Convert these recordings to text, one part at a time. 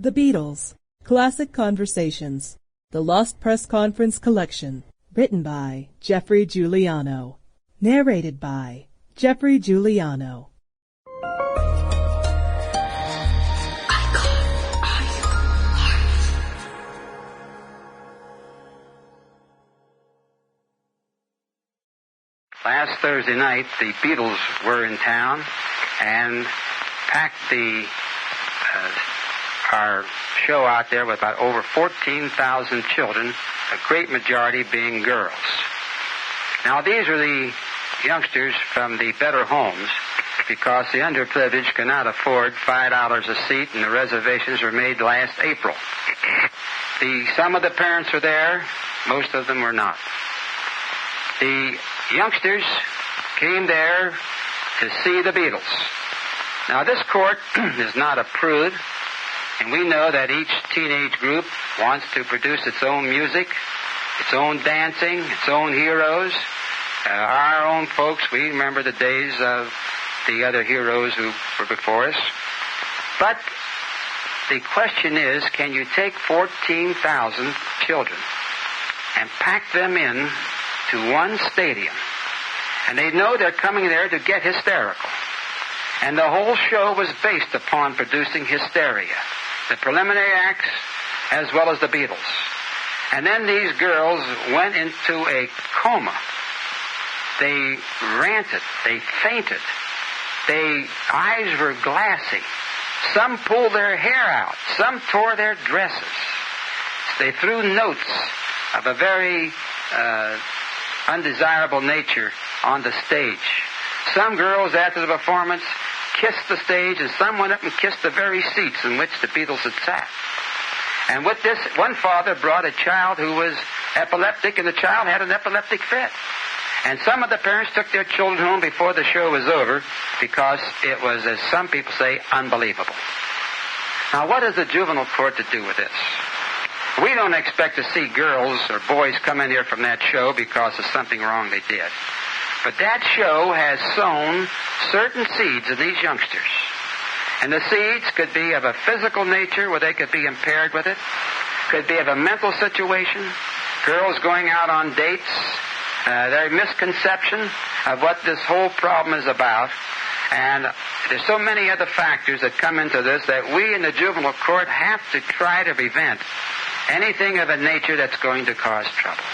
The Beatles, Classic Conversations, The Lost Press Conference Collection, written by Geoffrey Giuliano, narrated by Geoffrey Giuliano. Last Thursday night, the Beatles were in town and packed our show out there with about over 14,000 children, a great majority being girls. Now, these are the youngsters from the better homes because the underprivileged cannot afford $5 a seat, and the reservations were made last April. Some of the parents were there, most of them were not. The youngsters came there to see the Beatles. Now, this court is not a prude, and we know that each teenage group wants to produce its own music, its own dancing, its own heroes. Our own folks, we remember the days of the other heroes who were before us. But the question is, can you take 14,000 children and pack them in to one stadium? And they know they're coming there to get hysterical. And the whole show was based upon producing hysteria. The preliminary acts as well as the Beatles. And then these girls went into a coma. They ranted. They fainted. Their eyes were glassy. Some pulled their hair out. Some tore their dresses. They threw notes of a very undesirable nature on the stage. Some girls, after the performance, kissed the stage, and some went up and kissed the very seats in which the Beatles had sat. And with this, one father brought a child who was epileptic, and the child had an epileptic fit. And some of the parents took their children home before the show was over because it was, as some people say, unbelievable. Now, what is the juvenile court to do with this? We don't expect to see girls or boys come in here from that show because of something wrong they did. But that show has sown certain seeds in these youngsters. And the seeds could be of a physical nature where they could be impaired with it. Could be of a mental situation. Girls going out on dates. Their misconception of what this whole problem is about. And there's so many other factors that come into this that we in the juvenile court have to try to prevent anything of a nature that's going to cause trouble.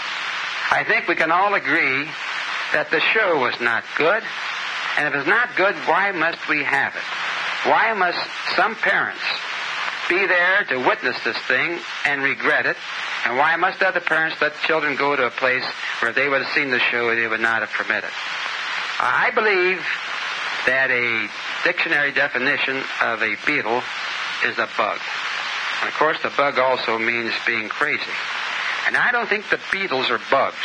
I think we can all agree that the show was not good. And if it's not good, why must we have it? Why must some parents be there to witness this thing and regret it? And why must other parents let children go to a place where if they would have seen the show, they would not have permitted? I believe that a dictionary definition of a Beatle is a bug. And of course, the bug also means being crazy. And I don't think the Beatles are bugs.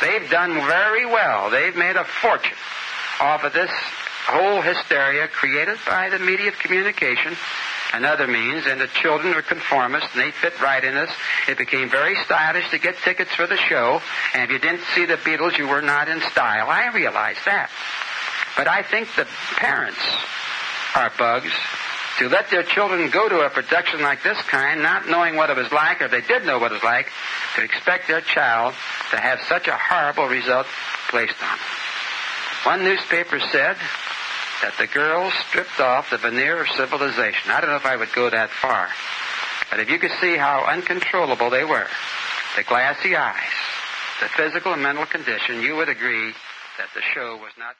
They've done very well. They've made a fortune off of this whole hysteria created by the media of communication and other means, and the children were conformists, and they fit right in this. It became very stylish to get tickets for the show, and if you didn't see the Beatles, you were not in style. I realize that. But I think the parents are bugs to let their children go to a production like this kind, not knowing what it was like, or if they did know what it was like, to expect their child to have such a horrible result placed on them. One newspaper said that the girls stripped off the veneer of civilization. I don't know if I would go that far, but if you could see how uncontrollable they were, the glassy eyes, the physical and mental condition, you would agree that the show was not.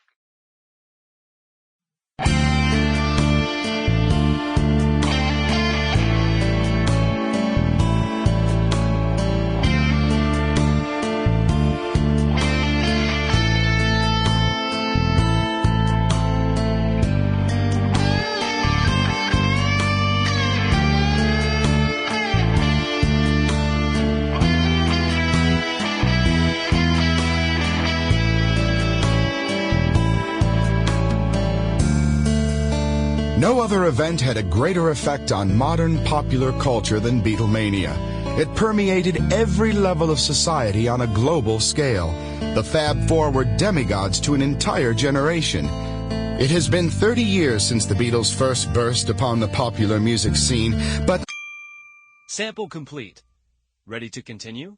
No other event had a greater effect on modern popular culture than Beatlemania. It permeated every level of society on a global scale. The Fab Four were demigods to an entire generation. It has been 30 years since the Beatles first burst upon the popular music scene, but Sample complete. Ready to continue?